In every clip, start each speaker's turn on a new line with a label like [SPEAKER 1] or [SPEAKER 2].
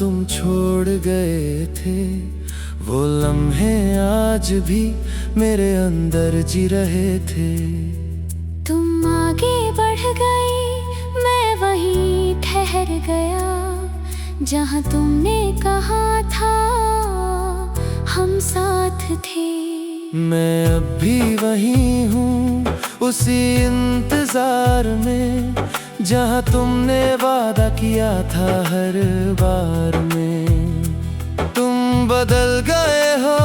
[SPEAKER 1] तुम छोड़ गए थे, वो लम्हे आज भी मेरे अंदर जी रहे थे।
[SPEAKER 2] तुम आगे बढ़ गए, मैं वहीं ठहर गया जहाँ तुमने कहा था हम साथ थे।
[SPEAKER 1] मैं अब भी वहीं हूँ, उसी इंतजार में जहाँ तुमने वादा किया था हर बार में। तुम बदल गए हो,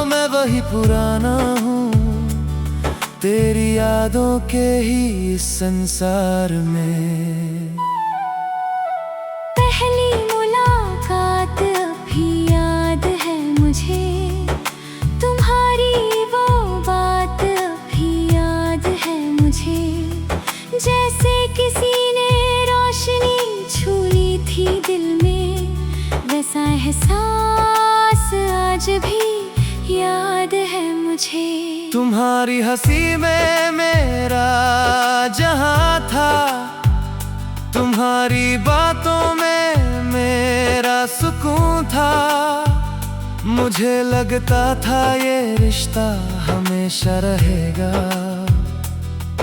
[SPEAKER 1] मैं वही पुराना हूँ, तेरी यादों के ही इस संसार में।
[SPEAKER 2] पहली मुलाकात अभी याद है मुझे, तुम्हारी वो बात अभी याद है मुझे। जैसे किसी ने रोशनी छू ली थी दिल में, वैसा एहसास आज भी याद है मुझे।
[SPEAKER 1] तुम्हारी हंसी में मेरा जहां था, तुम्हारी बातों में मेरा सुकून था। मुझे लगता था ये रिश्ता हमेशा रहेगा,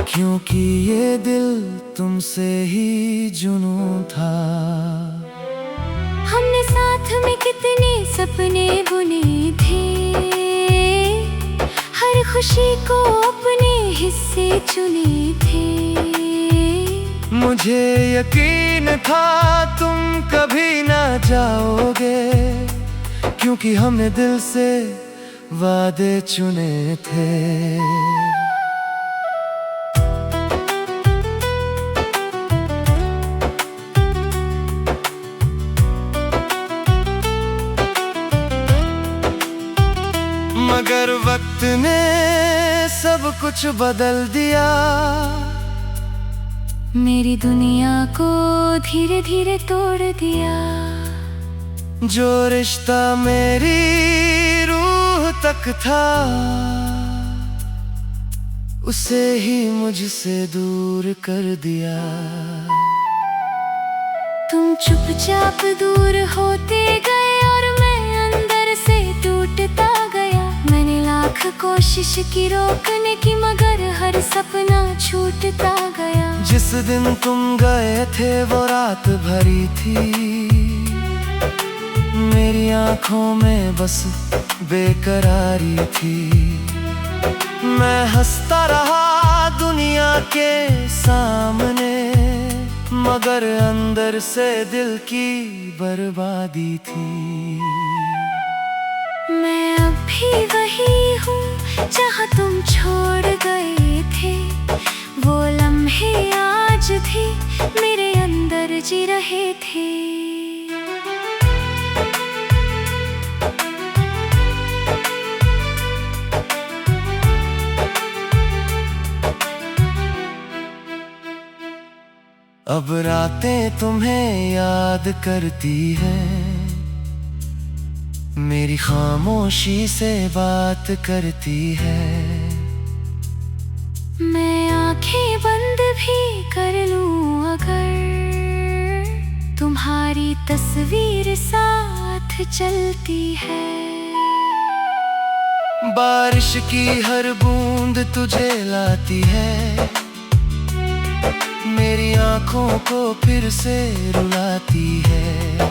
[SPEAKER 1] क्योंकि ये दिल तुमसे ही जुनून था।
[SPEAKER 2] हमने साथ में कितने सपने बुने थे, हर खुशी को अपने हिस्से चुने थे।
[SPEAKER 1] मुझे यकीन था तुम कभी ना जाओगे, क्योंकि हमने दिल से वादे चुने थे। मगर वक्त ने सब कुछ बदल दिया,
[SPEAKER 2] मेरी दुनिया को धीरे धीरे तोड़ दिया।
[SPEAKER 1] जो रिश्ता मेरी रूह तक था, उसे ही मुझसे दूर कर दिया।
[SPEAKER 2] तुम चुपचाप दूर होते गए और मैं अंदर से टूटता गया। मैंने लाख कोशिश की रोकने की, मगर हर सपना छूटता गया।
[SPEAKER 1] जिस दिन तुम गए थे वो रात भरी थी, मेरी आंखों में बस बेकरारी थी। मैं हंसता रहा दुनिया के सामने, मगर अंदर से दिल की बर्बादी थी।
[SPEAKER 2] मैं अब भी वही हूँ जहाँ तुम छोड़ गए थे, वो लम्हे आज भी मेरे अंदर जी रहे थे।
[SPEAKER 1] अब रातें तुम्हें याद करती है, मेरी खामोशी से बात करती है।
[SPEAKER 2] मैं आंखें बंद भी कर लूं अगर, तुम्हारी तस्वीर साथ चलती है।
[SPEAKER 1] बारिश की हर बूंद तुझे लाती है, मेरी आंखों को फिर से रुलाती है।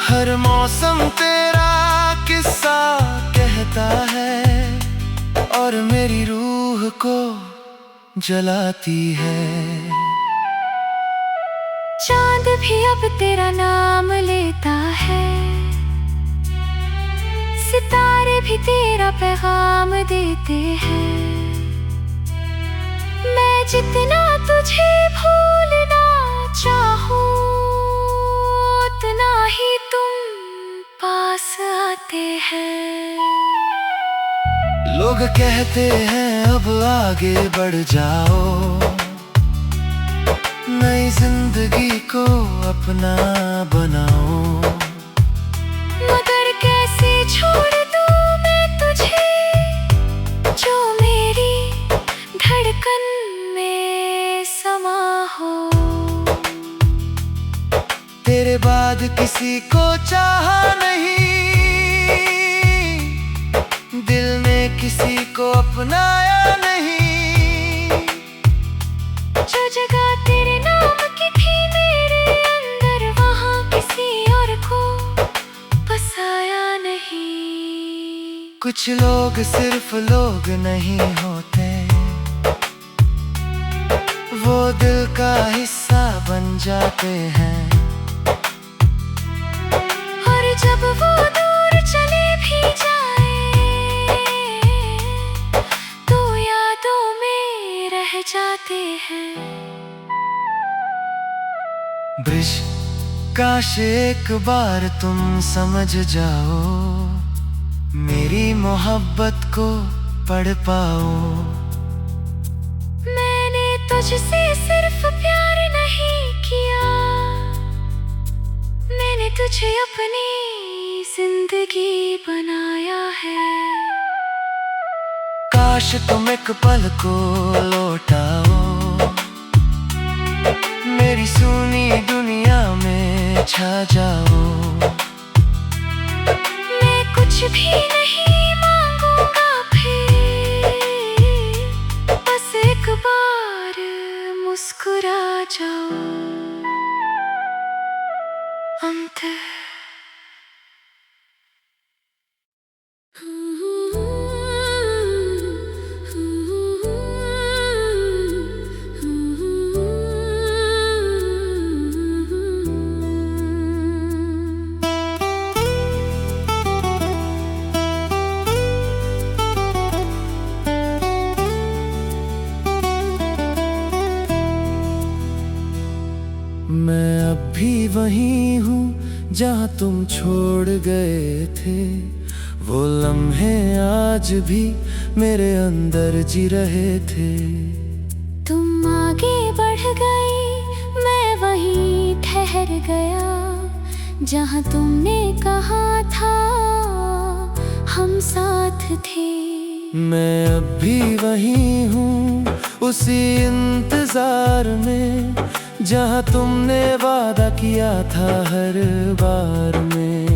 [SPEAKER 1] हर मौसम तेरा किस्सा कहता है, और मेरी रूह को जलाती है।
[SPEAKER 2] चांद भी अब तेरा नाम लेता है, सितारे भी तेरा पैगाम देते हैं। मैं जितना तुझे भूलना चाहूं, उतना ही तुम पास आते हैं।
[SPEAKER 1] लोग कहते हैं अब आगे बढ़ जाओ, नई जिंदगी को अपना बनाओ।
[SPEAKER 2] मगर कैसे छोड़ दूं मैं तुझे, जो मेरी धड़कन में समा हो।
[SPEAKER 1] तेरे किसी को चाहा नहीं, दिल ने किसी को अपनाया नहीं।
[SPEAKER 2] जो जगह तेरे नाम की थी मेरे अंदर, वहाँ किसी और को बसाया नहीं।
[SPEAKER 1] कुछ लोग सिर्फ लोग नहीं होते, वो दिल का हिस्सा बन जाते हैं।
[SPEAKER 2] और जब वो दूर चले भी जाए तो यादों में रह जाते हैं।
[SPEAKER 1] ब्रिज काश एक बार तुम समझ जाओ, मेरी मोहब्बत को पढ़ पाओ।
[SPEAKER 2] मैंने तुझसे सिर्फ प्यार नहीं किया, मैंने तुझे अपनी जिंदगी बनाया है।
[SPEAKER 1] काश तुम एक पल को लौटाओ, मेरी सुनी दुनिया में छा जाओ।
[SPEAKER 2] मैं कुछ भी नहीं मांगूंगा फिर, बस एक बार मुस्कुरा जाओ। अंत
[SPEAKER 1] मैं अब भी वही हूँ जहाँ तुम छोड़ गए थे, वो लम्हे आज भी मेरे अंदर जी रहे थे।
[SPEAKER 2] तुम आगे बढ़ गए, मैं वहीं ठहर गया जहाँ तुमने कहा था हम साथ थे।
[SPEAKER 1] मैं अब भी वही हूँ उसी इंतजार में, जहाँ तुमने वादा किया था हर बार में।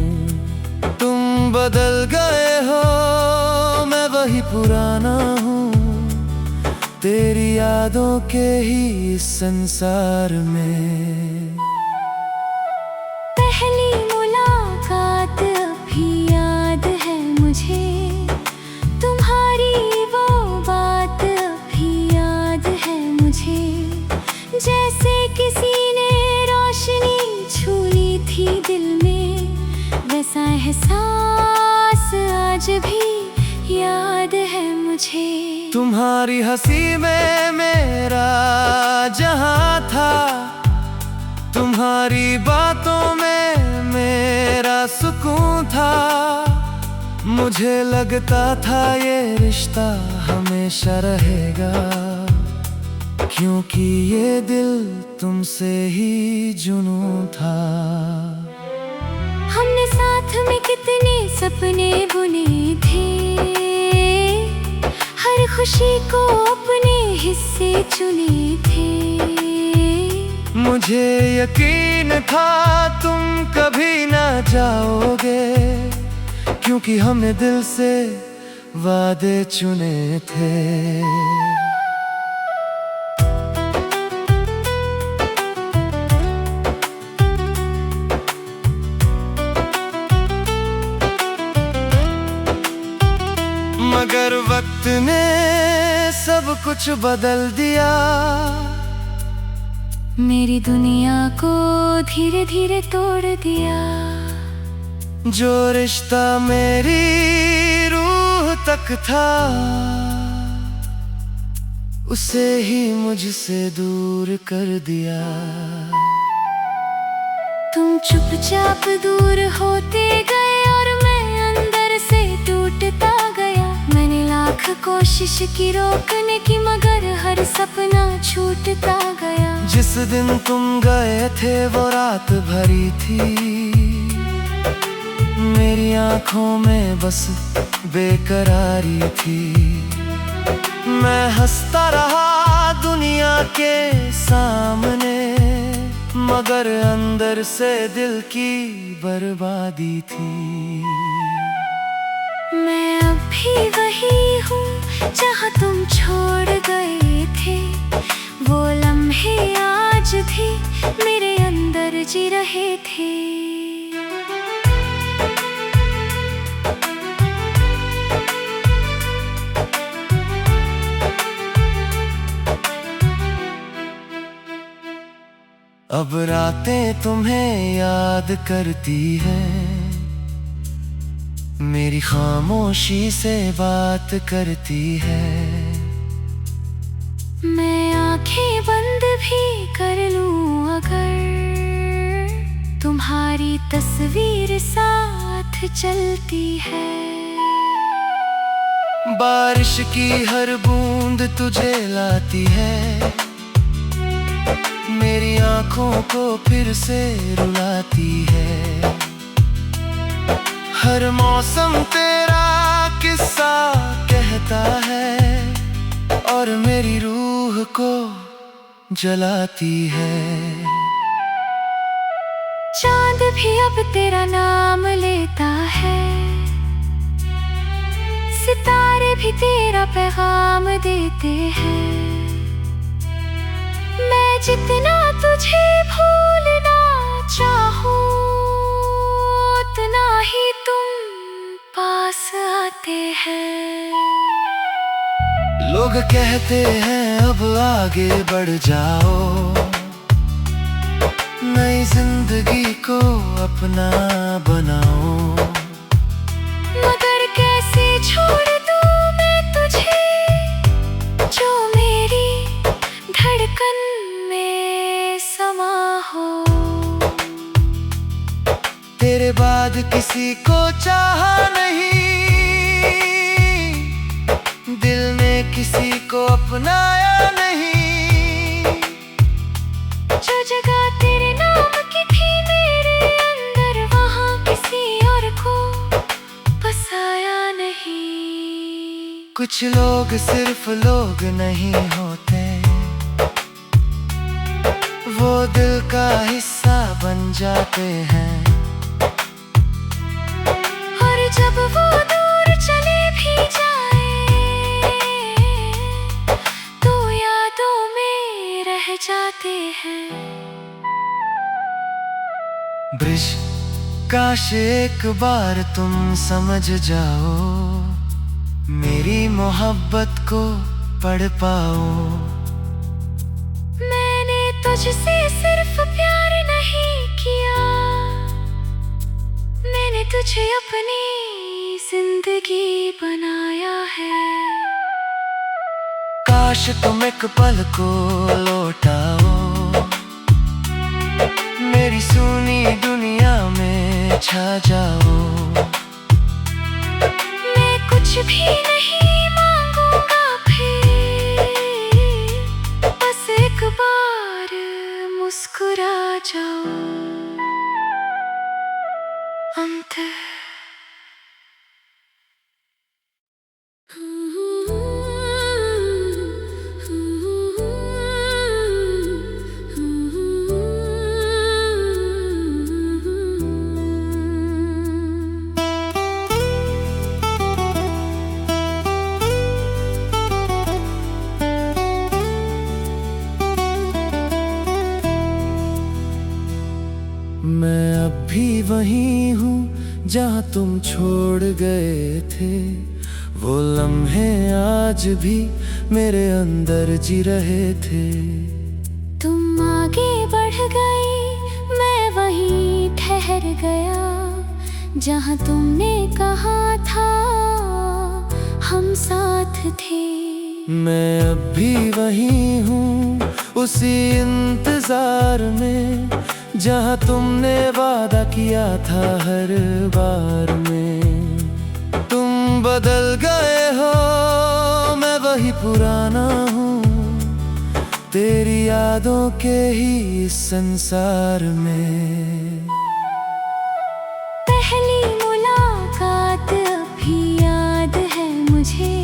[SPEAKER 1] तुम बदल गए हो, मैं वही पुराना हूँ, तेरी यादों के ही इस संसार में।
[SPEAKER 2] पहली मुलाकात अभी याद है मुझे, तुम्हारी वो बात अभी याद है मुझे। जैसे किसी ने रोशनी छू ली थी दिल में, वैसा एहसास आज भी याद है मुझे।
[SPEAKER 1] तुम्हारी हंसी में मेरा जहां था, तुम्हारी बातों में मेरा सुकून था। मुझे लगता था ये रिश्ता हमेशा रहेगा, क्योंकि ये दिल तुमसे ही जुनून था।
[SPEAKER 2] हमने साथ में कितने सपने बुने थे, हर खुशी को अपने हिस्से चुने थे।
[SPEAKER 1] मुझे यकीन था तुम कभी ना जाओगे, क्योंकि हमने दिल से वादे चुने थे। मगर वक्त ने सब कुछ बदल दिया,
[SPEAKER 2] मेरी दुनिया को धीरे धीरे तोड़ दिया।
[SPEAKER 1] जो रिश्ता मेरी रूह तक था, उसे ही मुझसे दूर कर दिया।
[SPEAKER 2] तुम चुपचाप दूर होते गए और मैं अंदर से टूटता गया। मैंने लाख कोशिश की रोकने की, मगर हर सपना छूटता गया।
[SPEAKER 1] जिस दिन तुम गए थे वो रात भरी थी, मेरी आंखों में बस बेकरारी थी। मैं हंसता रहा दुनिया के सामने, मगर अंदर से दिल की बर्बादी थी।
[SPEAKER 2] मैं अब भी वही हूँ जहाँ तुम छोड़ गए थे। वो लम्हे आज भी मेरे अंदर जी रहे थे।
[SPEAKER 1] अब रातें तुम्हें याद करती है, मेरी खामोशी से बात करती है।
[SPEAKER 2] मैं आंखें बंद भी कर लूं अगर तुम्हारी तस्वीर साथ चलती है।
[SPEAKER 1] बारिश की हर बूंद तुझे लाती है, मेरी आंखों को फिर से रुलाती है। हर मौसम तेरा किस्सा कहता है और मेरी रूह को जलाती है।
[SPEAKER 2] चांद भी अब तेरा नाम लेता है, सितारे भी तेरा पैगाम देते हैं। मैं जितना तुझे भूलना चाहूं उतना ही तुम पास आते हैं।
[SPEAKER 1] लोग कहते हैं अब आगे बढ़ जाओ, नई जिंदगी को अपना बनाओ।
[SPEAKER 2] मगर कैसे छोड़ दूं मैं तुझे जो मेरी धड़कन में समा हो।
[SPEAKER 1] तेरे बाद किसी को चाहा नहीं, दिल ने किसी को अपनाया नहीं।
[SPEAKER 2] जो जगह तेरे नाम की थी मेरे अंदर, वहाँ किसी और को बसाया नहीं।
[SPEAKER 1] कुछ लोग सिर्फ लोग नहीं होते, वो दिल का हिस्सा बन जाते हैं।
[SPEAKER 2] और जब वो दूर चले भी जाए तो यादों में रह जाते हैं।
[SPEAKER 1] ब्रिज काश एक बार तुम समझ जाओ, मेरी मोहब्बत को पढ़ पाओ।
[SPEAKER 2] मैंने तुझसे सिर्फ प्यार नहीं किया, मैंने तुझे अपनी जिंदगी बनाया है।
[SPEAKER 1] काश तुम एक पल को लौटाओ, मेरी सुनी दुनिया में छा जाओ।
[SPEAKER 2] मैं कुछ भी नहीं मांगूंगा फिर, बस एक बार मुस्कुरा जाओ। अंत
[SPEAKER 1] मैं अब भी वही हूँ जहाँ तुम छोड़ गए थे। वो लम्हे आज भी मेरे अंदर जी रहे थे।
[SPEAKER 2] तुम आगे बढ़ गए, मैं वहीं ठहर गया जहाँ तुमने कहा था हम साथ थे।
[SPEAKER 1] मैं अब भी वही हूँ उसी इंतजार में, जहाँ तुमने वादा किया था हर बार में। तुम बदल गए हो, मैं वही पुराना हूँ, तेरी यादों के ही इस संसार में।
[SPEAKER 2] पहली मुलाकात अभी याद है मुझे,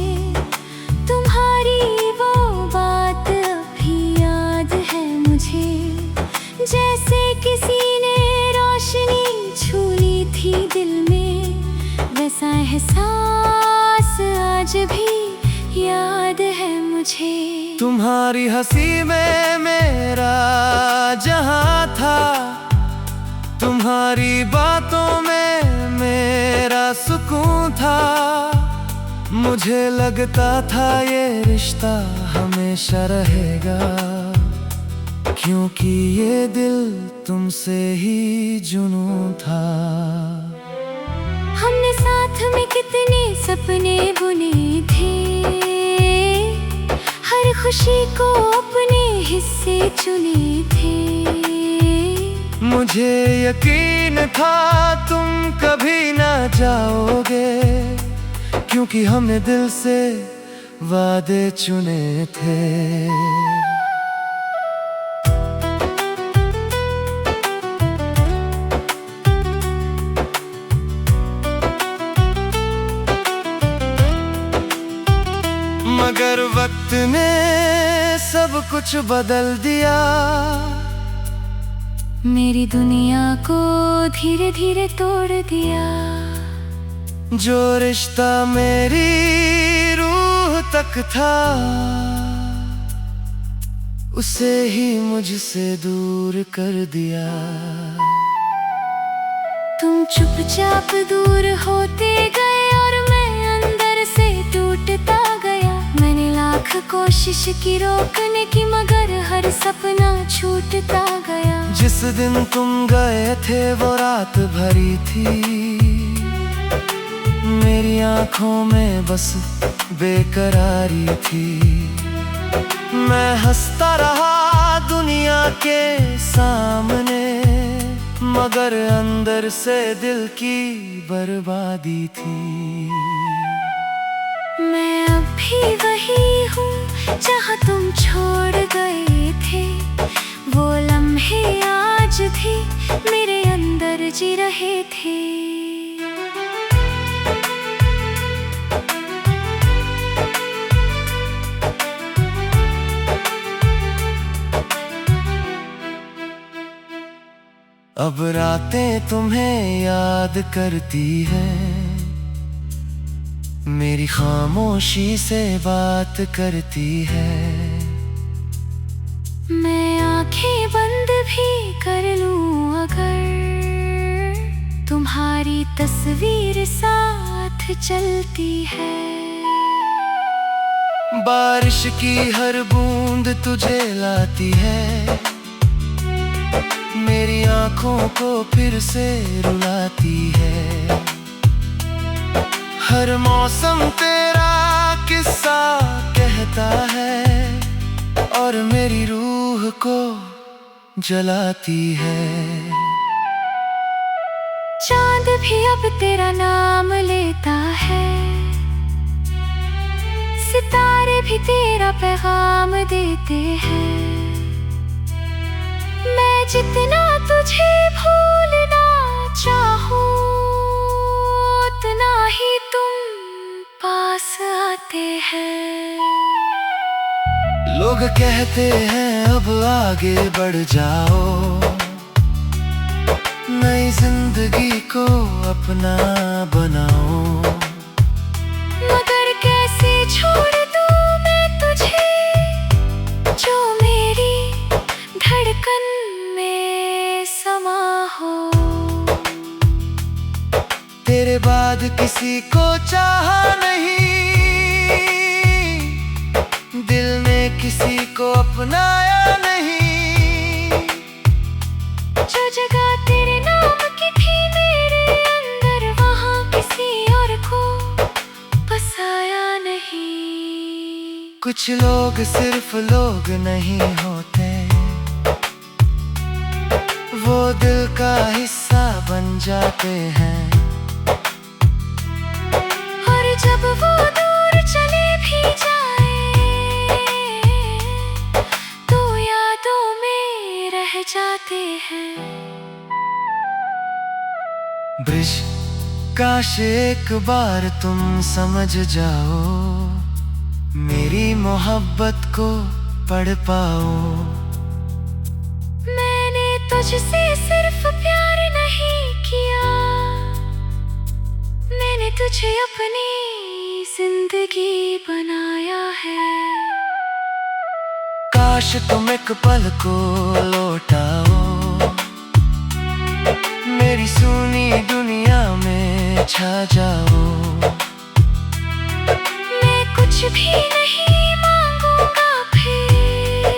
[SPEAKER 2] तुम्हारी वो बात अभी याद है मुझे। जैसे एहसास आज भी याद है मुझे।
[SPEAKER 1] तुम्हारी हंसी में मेरा जहां था, तुम्हारी बातों में मेरा सुकून था। मुझे लगता था ये रिश्ता हमेशा रहेगा, क्योंकि ये दिल तुमसे ही जुनून था।
[SPEAKER 2] हमने साथ में कितने सपने बुने थे, हर खुशी को अपने हिस्से चुने थे।
[SPEAKER 1] मुझे यकीन था तुम कभी ना जाओगे, क्योंकि हमने दिल से वादे चुने थे। मगर वक्त ने सब कुछ बदल दिया,
[SPEAKER 2] मेरी दुनिया को धीरे धीरे तोड़ दिया।
[SPEAKER 1] जो रिश्ता मेरी रूह तक था, उसे ही मुझसे दूर कर दिया।
[SPEAKER 2] तुम चुपचाप दूर होते गए और मैं अंदर से टूटता गया। मैंने लाख कोशिश की रोकने की, मगर हर सपना छूटता गया।
[SPEAKER 1] जिस दिन तुम गए थे वो रात भरी थी, मेरी आंखों में बस बेकरारी थी। मैं हंसता रहा दुनिया के सामने, मगर अंदर से दिल की बर्बादी थी।
[SPEAKER 2] मैं अब भी वही हूँ जहाँ तुम छोड़ गए थे। वो लम्हे आज भी मेरे अंदर जी रहे थे।
[SPEAKER 1] अब रातें तुम्हें याद करती है, मेरी खामोशी से बात करती है।
[SPEAKER 2] मैं आंखें बंद भी कर लूं अगर तुम्हारी तस्वीर साथ चलती है।
[SPEAKER 1] बारिश की हर बूंद तुझे लाती है, मेरी आंखों को फिर से रुलाती है। हर मौसम तेरा किस्सा कहता है, और मेरी रूह को जलाती है।
[SPEAKER 2] चांद भी अब तेरा नाम लेता है, सितारे भी तेरा पैगाम देते हैं। मैं जितना तुझे भूलना चाहूं, उतना ही तुम पास आते हैं।
[SPEAKER 1] लोग कहते हैं अब आगे बढ़ जाओ, नई जिंदगी को अपना बनाओ।
[SPEAKER 2] मगर कैसे छोड़ दूं मैं तुझे, जो मेरी धड़कन में समा हो।
[SPEAKER 1] तेरे बाद किसी को चाहा नहीं, दिल ने किसी को अपनाया नहीं।
[SPEAKER 2] जो जगह तेरे नाम की थी मेरे अंदर, वहाँ किसी और को बसाया नहीं।
[SPEAKER 1] कुछ लोग सिर्फ लोग नहीं होते, वो दिल का हिस्सा बन जाते हैं।
[SPEAKER 2] और जब वो दूर चले भी जाए, तो यादों में रह जाते हैं।
[SPEAKER 1] ब्रिज काश एक बार तुम समझ जाओ, मेरी मोहब्बत को पढ़ पाओ।
[SPEAKER 2] मैंने तुझसे सिर्फ प्यार नहीं किया, मैंने तुझे अपनी जिंदगी बनाया है।
[SPEAKER 1] काश तुम एक पल को लौटाओ, मेरी सुनी दुनिया में छा जाओ।
[SPEAKER 2] मैं कुछ भी नहीं मांगूंगा फिर,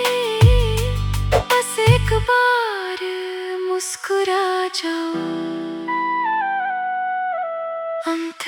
[SPEAKER 2] बस एक बार मुस्कुरा जाओ। अंत